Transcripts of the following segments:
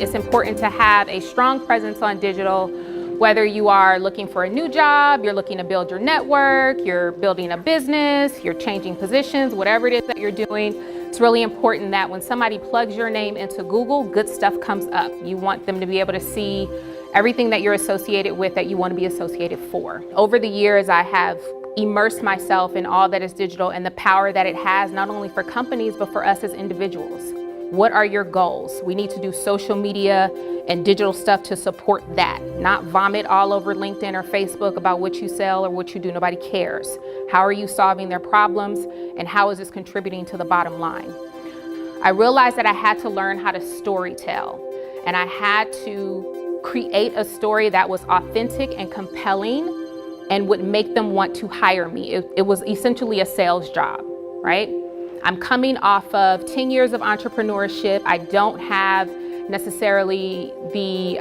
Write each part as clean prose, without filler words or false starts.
It's important to have a strong presence on digital, whether you are looking for a new job, you're looking to build your network, you're building a business, you're changing positions, whatever it is that you're doing. It's really important that when somebody plugs your name into Google, good stuff comes up. You want them to be able to see everything that you're associated with, that you want to be associated for. Over the years, I have immersed myself in all that is digital and the power that it has, not only for companies, but for us as individuals. What are your goals? We need to do social media and digital stuff to support that, not vomit all over LinkedIn or Facebook about what you sell or what you do. Nobody cares. How are you solving their problems, and how is this contributing to the bottom line? I realized that I had to learn how to storytell, and I had to create a story that was authentic and compelling and would make them want to hire me. It was essentially a sales job, right? I'm coming off of 10 years of entrepreneurship. I don't have necessarily the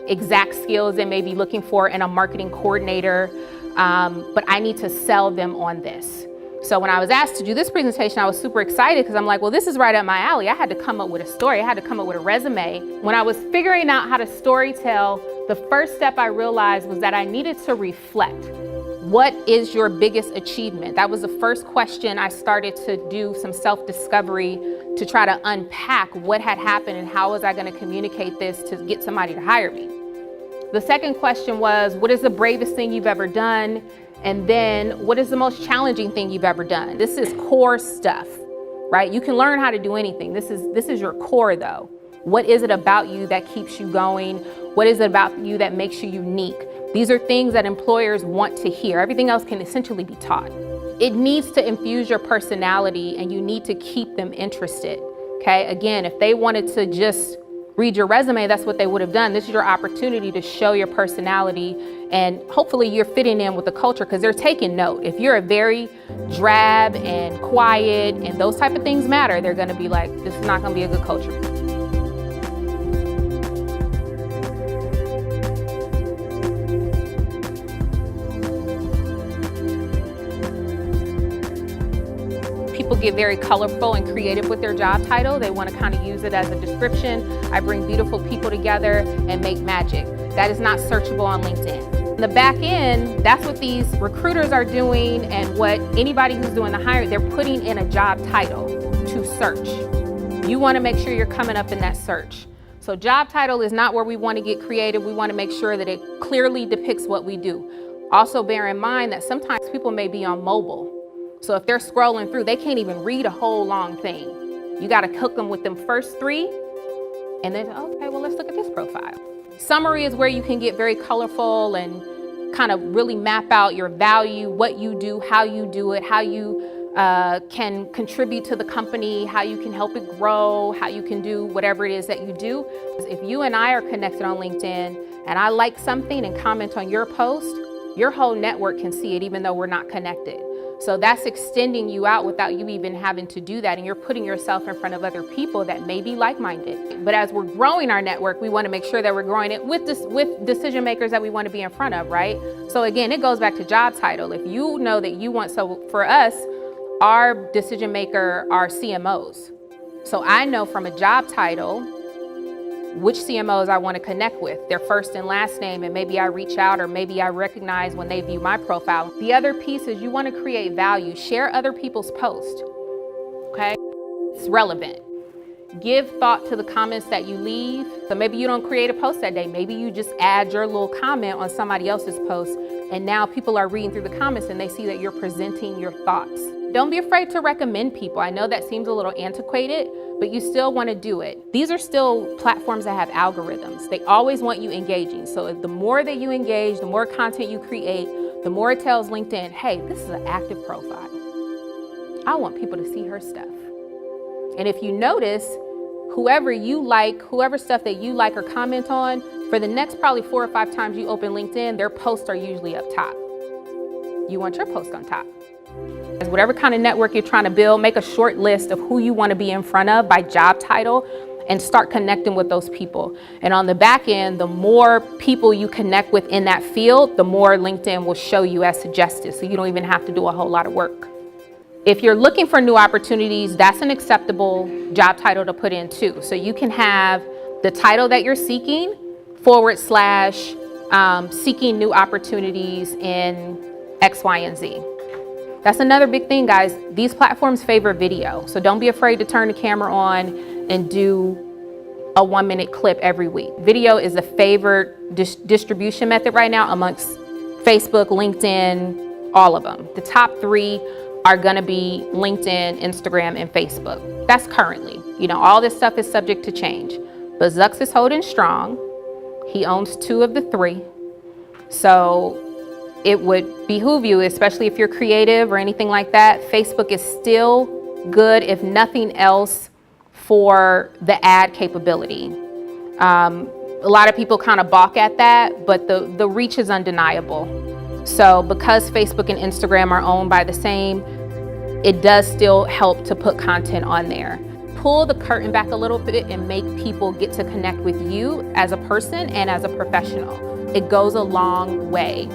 exact skills they may be looking for in a marketing coordinator, but I need to sell them on this. So when I was asked to do this presentation, I was super excited because I'm like, well, this is right up my alley. I had to come up with a story. I had to come up with a resume. When I was figuring out how to storytell, the first step I realized was that I needed to reflect. What is your biggest achievement? That was the first question. I started to do some self-discovery to try to unpack what had happened and how was I going to communicate this to get somebody to hire me. The second question was, what is the bravest thing you've ever done? And then, what is the most challenging thing you've ever done? This is core stuff, right? You can learn how to do anything. This is your core though. What is it about you that keeps you going? What is it about you that makes you unique? These are things that employers want to hear. Everything else can essentially be taught. It needs to infuse your personality, and you need to keep them interested, okay? Again, if they wanted to just read your resume, that's what they would have done. This is your opportunity to show your personality, and hopefully you're fitting in with the culture because they're taking note. If you're a very drab and quiet and those type of things matter, they're gonna be like, this is not gonna be a good culture. People get very colorful and creative with their job title. They want to kind of use it as a description. I bring beautiful people together and make magic. That is not searchable on LinkedIn. In the back end, that's what these recruiters are doing, and what anybody who's doing the hiring, they're putting in a job title to search. You want to make sure you're coming up in that search. So job title is not where we want to get creative. We want to make sure that it clearly depicts what we do. Also bear in mind that sometimes people may be on mobile. So if they're scrolling through, they can't even read a whole long thing. You got to hook them with them first three, and then, okay, well, let's look at this profile. Summary is where you can get very colorful and kind of really map out your value, what you do, how you do it, how you can contribute to the company, how you can help it grow, how you can do whatever it is that you do. If you and I are connected on LinkedIn and I like something and comment on your post, your whole network can see it even though we're not connected. So that's extending you out without you even having to do that, and you're putting yourself in front of other people that may be like-minded. But as we're growing our network, we want to make sure that we're growing it with decision makers that we want to be in front of, right? So again, it goes back to job title. If you know that you want, so for us, our decision maker are CMOs. So I know from a job title which CMOs I want to connect with, their first and last name, and maybe I reach out, or maybe I recognize when they view my profile. The other piece is you want to create value. Share other people's posts, okay? It's relevant. Give thought to the comments that you leave. So maybe you don't create a post that day. Maybe you just add your little comment on somebody else's post, and now people are reading through the comments and they see that you're presenting your thoughts. Don't be afraid to recommend people. I know that seems a little antiquated, but you still want to do it. These are still platforms that have algorithms. They always want you engaging. So the more that you engage, the more content you create, the more it tells LinkedIn, hey, this is an active profile. I want people to see her stuff. And if you notice, whoever you like, whoever stuff that you like or comment on, for the next probably 4 or 5 times you open LinkedIn, their posts are usually up top. You want your post on top. Whatever kind of network you're trying to build, make a short list of who you want to be in front of by job title and start connecting with those people. And on the back end, the more people you connect with in that field, the more LinkedIn will show you as suggested, so you don't even have to do a whole lot of work. If you're looking for new opportunities, that's an acceptable job title to put in too. So you can have the title that you're seeking / seeking new opportunities in X, Y, and Z. That's another big thing, guys. These platforms favor video. So don't be afraid to turn the camera on and do a 1-minute clip every week. Video is a favored distribution method right now amongst Facebook, LinkedIn, all of them. The top 3 are gonna be LinkedIn, Instagram, and Facebook. That's currently. All this stuff is subject to change. But Zucks is holding strong. He owns 2 of the 3. So it would behoove you, especially if you're creative or anything like that. Facebook is still good, if nothing else, for the ad capability. A lot of people kind of balk at that, but the reach is undeniable. So because Facebook and Instagram are owned by the same, it does still help to put content on there. Pull the curtain back a little bit and make people get to connect with you as a person and as a professional. It goes a long way.